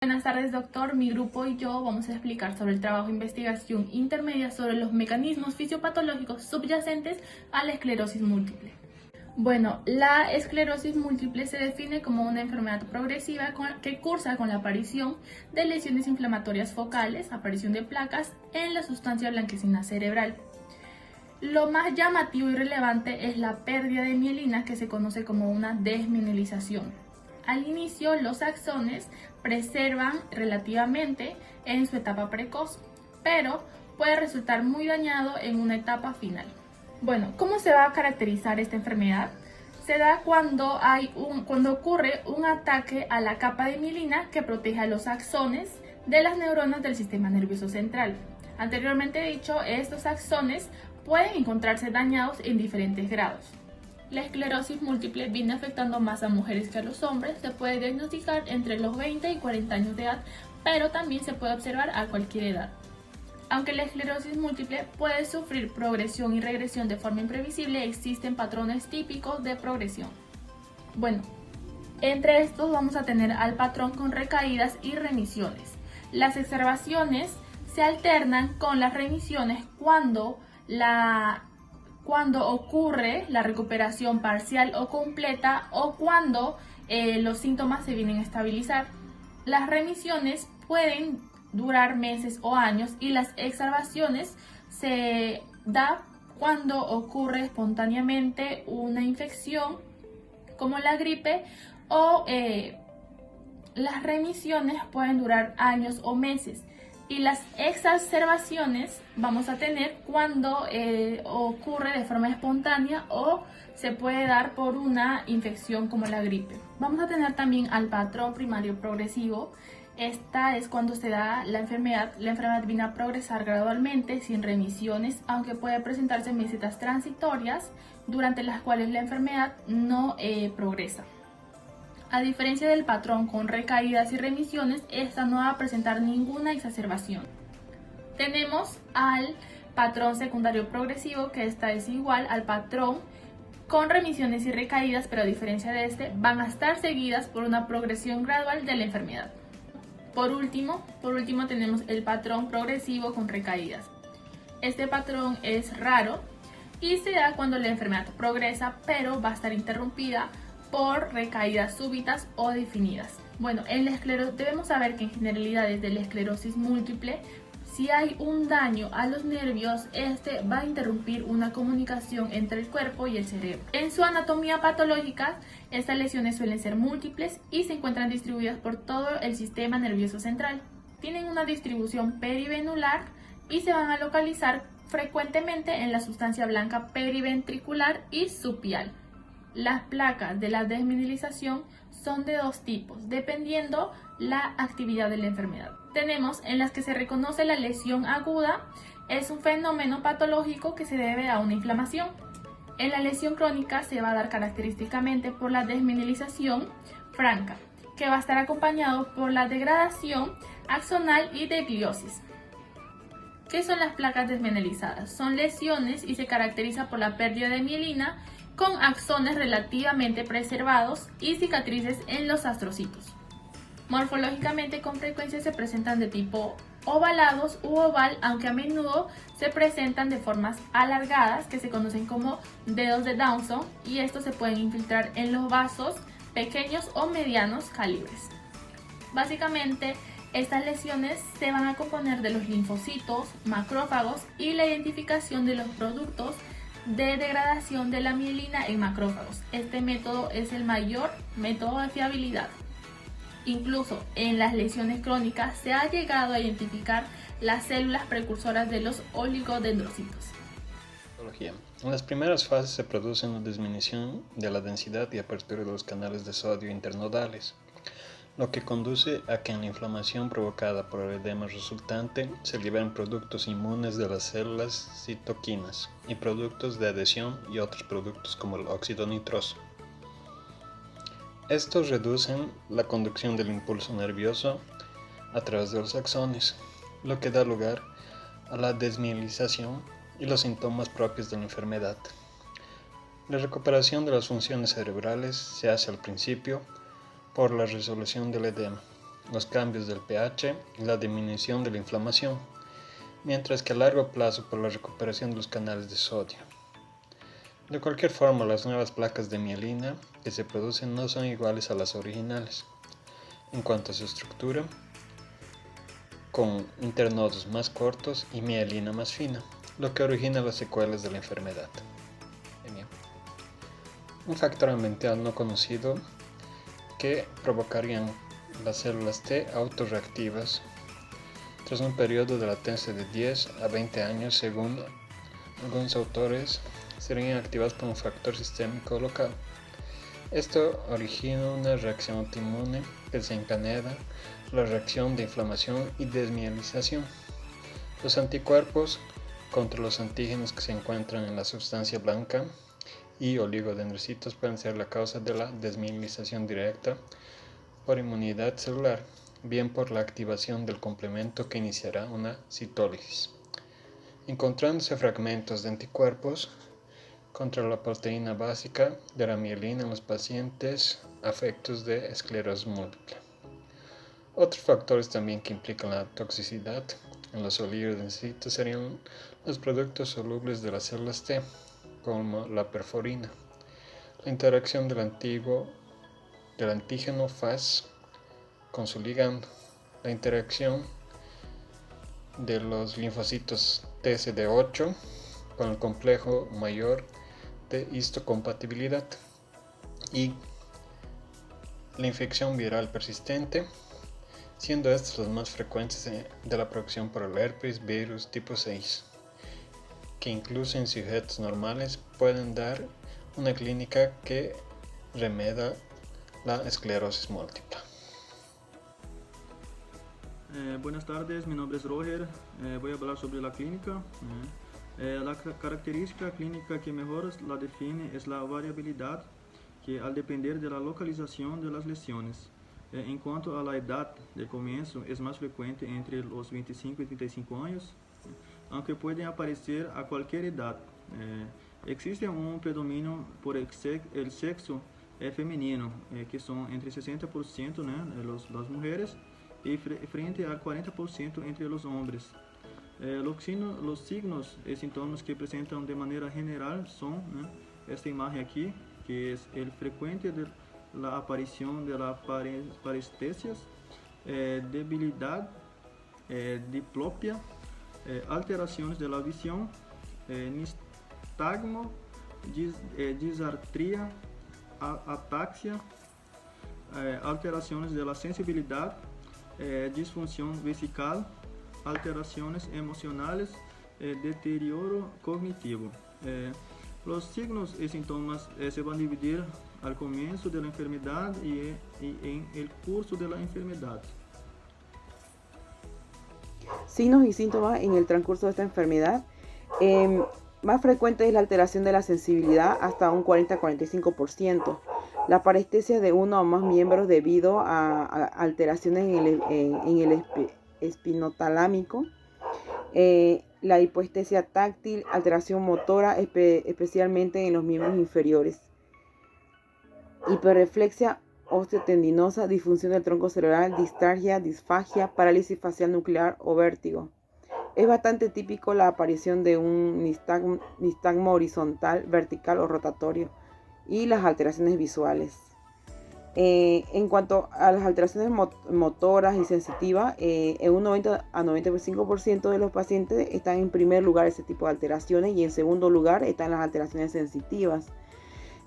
Buenas tardes, doctor. Mi grupo y yo vamos a explicar sobre el trabajo de investigación intermedia sobre los mecanismos fisiopatológicos subyacentes a la esclerosis múltiple. Bueno, la esclerosis múltiple se define como una enfermedad progresiva que cursa con la aparición de lesiones inflamatorias focales, aparición de placas en la sustancia blanquecina cerebral. Lo más llamativo y relevante es la pérdida de mielina, que se conoce como una desmielinización. Al inicio, los axones preservan relativamente en su etapa precoz, pero puede resultar muy dañado en una etapa final. Bueno, ¿cómo se va a caracterizar esta enfermedad? Se da cuando ocurre un ataque a la capa de mielina que protege a los axones de las neuronas del sistema nervioso central. Anteriormente dicho, estos axones pueden encontrarse dañados en diferentes grados. La esclerosis múltiple viene afectando más a mujeres que a los hombres. Se puede diagnosticar entre los 20 y 40 años de edad, pero también se puede observar a cualquier edad. Aunque la esclerosis múltiple puede sufrir progresión y regresión de forma imprevisible, existen patrones típicos de progresión. Bueno, entre estos vamos a tener al patrón con recaídas y remisiones. Las exacerbaciones se alternan con las remisiones cuando ocurre la recuperación parcial o completa o cuando los síntomas se vienen a estabilizar. Las remisiones pueden durar meses o años y las exacerbaciones se da cuando ocurre espontáneamente una infección como la gripe o las remisiones pueden durar años o meses. Y las exacerbaciones vamos a tener cuando ocurre de forma espontánea o se puede dar por una infección como la gripe. Vamos a tener también al patrón primario progresivo. Esta es cuando se da la enfermedad. La enfermedad viene a progresar gradualmente, sin remisiones, aunque puede presentarse mesetas transitorias durante las cuales la enfermedad no progresa. A diferencia del patrón con recaídas y remisiones, esta no va a presentar ninguna exacerbación. Tenemos al patrón secundario progresivo, que esta es igual al patrón con remisiones y recaídas, pero a diferencia de este, van a estar seguidas por una progresión gradual de la enfermedad. Por último tenemos el patrón progresivo con recaídas. Este patrón es raro y se da cuando la enfermedad progresa, pero va a estar interrumpida por recaídas súbitas o definidas. Bueno, en la esclerosis debemos saber que en generalidades de la esclerosis múltiple, si hay un daño a los nervios, este va a interrumpir una comunicación entre el cuerpo y el cerebro. En su anatomía patológica, estas lesiones suelen ser múltiples y se encuentran distribuidas por todo el sistema nervioso central. Tienen una distribución perivenular y se van a localizar frecuentemente en la sustancia blanca periventricular y subpial. Las placas de la desmineralización son de dos tipos, dependiendo la actividad de la enfermedad. Tenemos en las que se reconoce la lesión aguda, es un fenómeno patológico que se debe a una inflamación. En la lesión crónica se va a dar característicamente por la desmineralización franca, que va a estar acompañado por la degradación axonal y de gliosis. ¿Qué son las placas desmineralizadas? Son lesiones y se caracteriza por la pérdida de mielina con axones relativamente preservados y cicatrices en los astrocitos. Morfológicamente, con frecuencia se presentan de tipo ovalados u oval, aunque a menudo se presentan de formas alargadas que se conocen como dedos de Dawson, y estos se pueden infiltrar en los vasos pequeños o medianos calibres. Básicamente, estas lesiones se van a componer de los linfocitos, macrófagos y la identificación de los productos de degradación de la mielina en macrófagos. Este método es el mayor método de fiabilidad. Incluso en las lesiones crónicas se ha llegado a identificar las células precursoras de los oligodendrocitos. En las primeras fases se produce una disminución de la densidad y apertura de los canales de sodio internodales, lo que conduce a que en la inflamación provocada por el edema resultante se liberen productos inmunes de las células citoquinas y productos de adhesión y otros productos como el óxido nitroso. Estos reducen la conducción del impulso nervioso a través de los axones, lo que da lugar a la desmielinización y los síntomas propios de la enfermedad. La recuperación de las funciones cerebrales se hace al principio por la resolución del edema, los cambios del pH y la disminución de la inflamación, mientras que a largo plazo por la recuperación de los canales de sodio. De cualquier forma, las nuevas placas de mielina que se producen no son iguales a las originales en cuanto a su estructura, con internodos más cortos y mielina más fina, lo que origina las secuelas de la enfermedad. Un factor ambiental no conocido que provocarían las células T autorreactivas tras un periodo de latencia de 10 a 20 años, según algunos autores, serían activadas por un factor sistémico local. Esto origina una reacción autoinmune que desencadena la reacción de inflamación y desmielización. Los anticuerpos contra los antígenos que se encuentran en la sustancia blanca y oligodendrocitos pueden ser la causa de la desmielización directa por inmunidad celular, bien por la activación del complemento que iniciará una citólisis, encontrándose fragmentos de anticuerpos contra la proteína básica de la mielina en los pacientes afectos de esclerosis múltiple. Otros factores también que implican la toxicidad en los oligodendrocitos serían los productos solubles de las células T, como la perforina, la interacción del antígeno Fas con su ligando, la interacción de los linfocitos TCD8 con el complejo mayor de histocompatibilidad y la infección viral persistente, siendo estos los más frecuentes de la producción por el herpes virus tipo 6, que incluso en sujetos normales pueden dar una clínica que remeda la esclerosis múltiple. Buenas tardes, mi nombre es Roger. Voy a hablar sobre la clínica. La característica clínica que mejor la define es la variabilidad, que al depender de la localización de las lesiones. En cuanto a la edad de comienzo, es más frecuente entre los 25 y 35 años, aunque pueden aparecer a cualquier edad. Existe un predominio por el sexo femenino, que son entre 60% las mujeres y frente al 40% entre los hombres. Los signos y síntomas que presentan de manera general son esta imagen aquí, que es el frecuente de la aparición de las parestesias, debilidad, diplopia, alteraciones de la visión, nistagmo, disartria, ataxia, alteraciones de la sensibilidad, disfunción vesical, alteraciones emocionales, deterioro cognitivo. Los signos y síntomas se van a dividir al comienzo de la enfermedad y en el curso de la enfermedad. Signos y síntomas en el transcurso de esta enfermedad. Más frecuente es la alteración de la sensibilidad hasta un 40-45%. La parestesia de uno o más miembros debido a alteraciones en el espinotalámico. La hipoestesia táctil, alteración motora, especialmente en los miembros inferiores. Hiperreflexia osteotendinosa, disfunción del tronco cerebral, distalgia, disfagia, parálisis facial nuclear o vértigo. Es bastante típico la aparición de un nistagmo horizontal, vertical o rotatorio y las alteraciones visuales. En cuanto a las alteraciones motoras y sensitivas, en un 90 a 95% de los pacientes están en primer lugar ese tipo de alteraciones y en segundo lugar están las alteraciones sensitivas.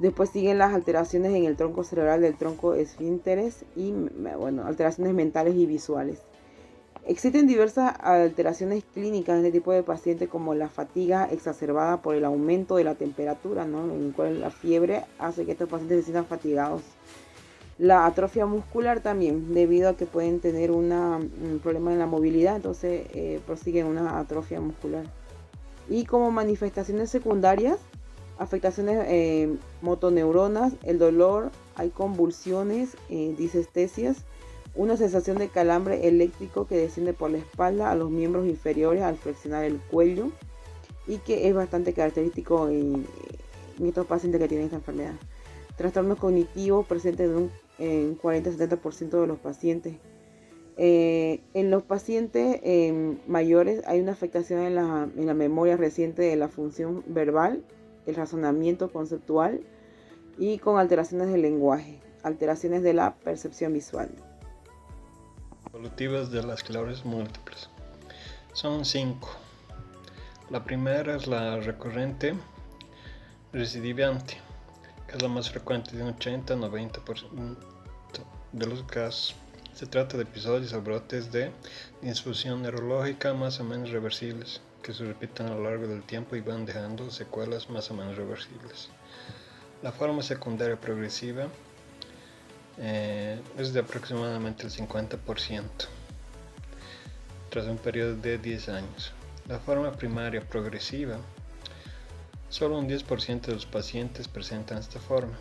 Después siguen las alteraciones en el tronco cerebral del tronco esfínteres y alteraciones mentales y visuales. Existen diversas alteraciones clínicas en este tipo de pacientes, como la fatiga exacerbada por el aumento de la temperatura, en el cual la fiebre hace que estos pacientes se sientan fatigados. La atrofia muscular también, debido a que pueden tener un problema en la movilidad, entonces prosiguen una atrofia muscular. Y como manifestaciones secundarias, afectaciones motoneuronas, el dolor, hay convulsiones, disestesias, una sensación de calambre eléctrico que desciende por la espalda a los miembros inferiores al flexionar el cuello y que es bastante característico en estos pacientes que tienen esta enfermedad. Trastornos cognitivos presentes en 40-70% de los pacientes. En los pacientes mayores hay una afectación en la memoria reciente de la función verbal, el razonamiento conceptual y con alteraciones del lenguaje, alteraciones de la percepción visual. Evolutivas de las esclerosis múltiples. Son 5. La primera es la recurrente recidivante, que es la más frecuente, de un 80-90% de los casos. Se trata de episodios o brotes de disfunción neurológica más o menos reversibles, que se repiten a lo largo del tiempo y van dejando secuelas más o menos reversibles. La forma secundaria progresiva es de aproximadamente el 50% tras un periodo de 10 años. La forma primaria progresiva, solo un 10% de los pacientes presentan esta forma,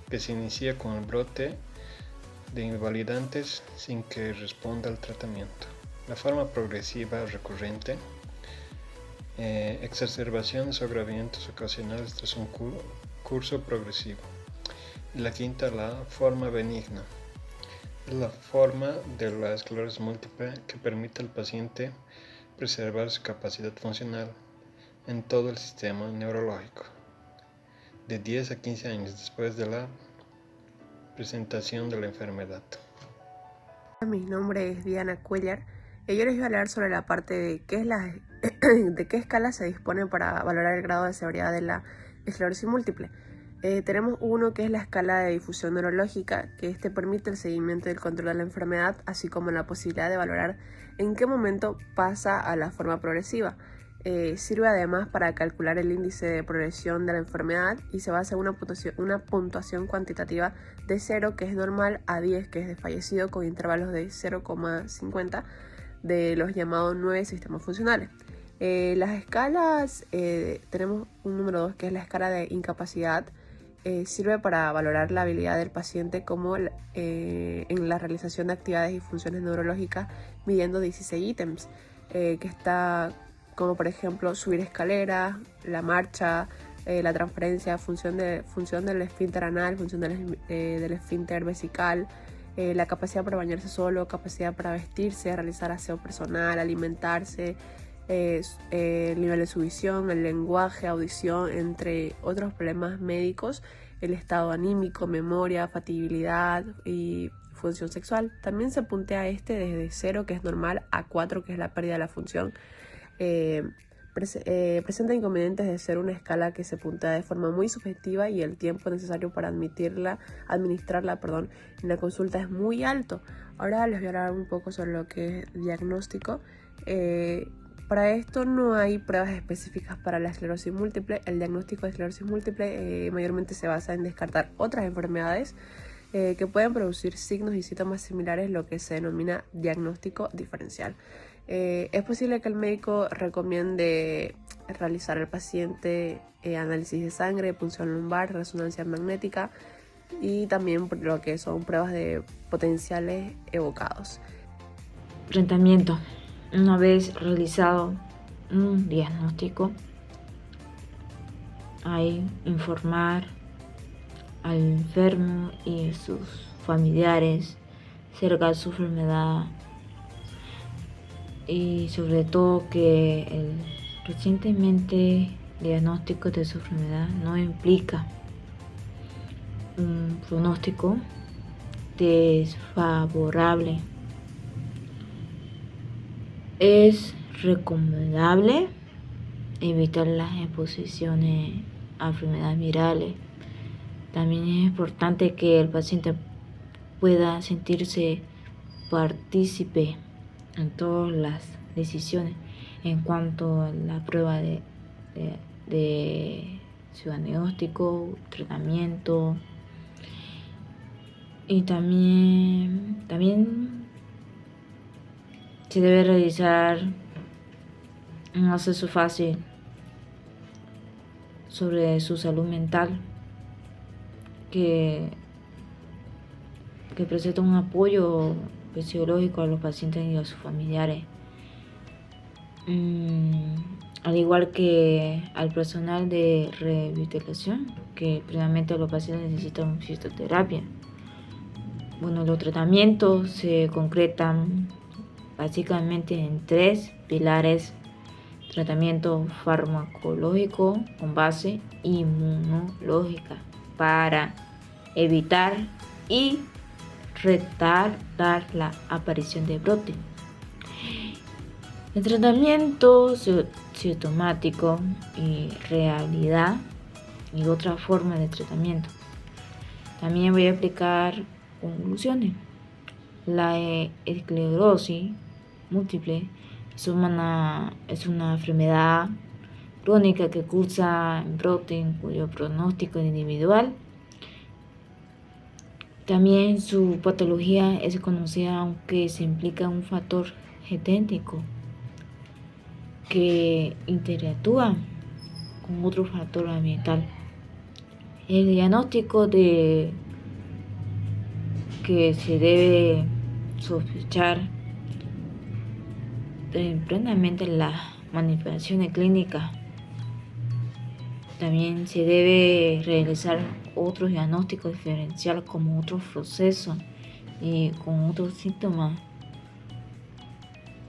que se inicia con el brote de invalidantes sin que responda al tratamiento. La forma progresiva recurrente, exacerbaciones o agravamientos ocasionales tras un curso progresivo. Y la quinta, la forma benigna, es la forma de la esclerosis múltiple que permite al paciente preservar su capacidad funcional en todo el sistema neurológico, de 10 a 15 años después de la presentación de la enfermedad. Mi nombre es Diana Cuellar y yo les voy a hablar sobre la parte de de qué escala se dispone para valorar el grado de severidad de la esclerosis múltiple. Tenemos uno que es la escala de difusión neurológica, que permite el seguimiento y el control de la enfermedad, así como la posibilidad de valorar en qué momento pasa a la forma progresiva. Sirve además para calcular el índice de progresión de la enfermedad y se basa en una puntuación cuantitativa de 0, que es normal, a 10, que es desfallecido, con intervalos de 0,50 de los llamados 9 sistemas funcionales. Las escalas, tenemos un número 2, que es la escala de incapacidad. Sirve para valorar la habilidad del paciente como en la realización de actividades y funciones neurológicas, midiendo 16 ítems, que está como por ejemplo subir escaleras, la marcha, la transferencia, función del esfínter anal, función del esfínter vesical, la capacidad para bañarse solo, capacidad para vestirse, realizar aseo personal, alimentarse, el nivel de su visión, el lenguaje, audición, entre otros problemas médicos, el estado anímico, memoria, fatibilidad y función sexual. También se puntea desde 0, que es normal, a 4, que es la pérdida de la función. Presenta inconvenientes de ser una escala que se puntea de forma muy subjetiva y el tiempo necesario para administrarla, en la consulta es muy alto. Ahora les voy a hablar un poco sobre lo que es diagnóstico. Para esto no hay pruebas específicas para la esclerosis múltiple. El diagnóstico de esclerosis múltiple mayormente se basa en descartar otras enfermedades que pueden producir signos y síntomas similares, lo que se denomina diagnóstico diferencial. Es posible que el médico recomiende realizar al paciente análisis de sangre, punción lumbar, resonancia magnética y también lo que son pruebas de potenciales evocados. Tratamiento. Una vez realizado un diagnóstico, hay informar al enfermo y a sus familiares acerca de su enfermedad y sobre todo que el recientemente diagnóstico de su enfermedad no implica un pronóstico desfavorable. Es recomendable evitar las exposiciones a enfermedades virales. También es importante que el paciente pueda sentirse partícipe en todas las decisiones en cuanto a la prueba de su diagnóstico, tratamiento, y también se debe realizar un acceso fácil sobre su salud mental, que presenta un apoyo psicológico a los pacientes y a sus familiares, al igual que al personal de rehabilitación, que previamente los pacientes necesitan fisioterapia. Bueno, los tratamientos se concretan básicamente en 3 pilares: tratamiento farmacológico con base inmunológica para evitar y retardar la aparición de brote. El tratamiento sintomático y realidad y otra forma de tratamiento. También voy a explicar conclusiones. La esclerosis múltiple es una enfermedad crónica que cursa en brote, cuyo pronóstico es individual. También su patología es conocida, aunque se implica un factor genético que interactúa con otro factor ambiental. El diagnóstico que se debe sospechar tempranamente las manifestaciones clínicas. También se debe realizar otros diagnósticos diferenciales como otros procesos y con otros síntomas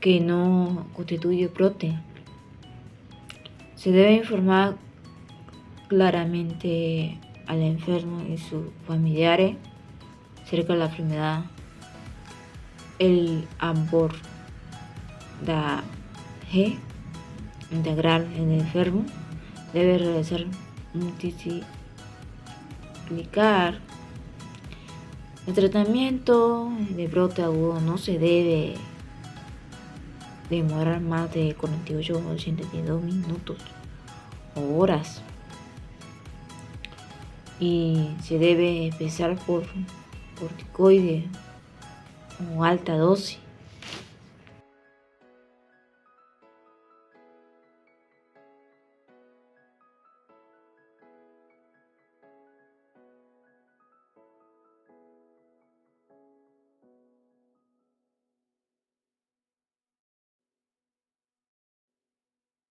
que no constituye brote. Se debe informar claramente al enfermo y sus familiares acerca de la enfermedad. El abordaje integral en el enfermo debe realizar multiplicar. El tratamiento de brote agudo no se debe demorar más de 48 o 82 minutos o horas, y se debe empezar por corticoides o alta dosis.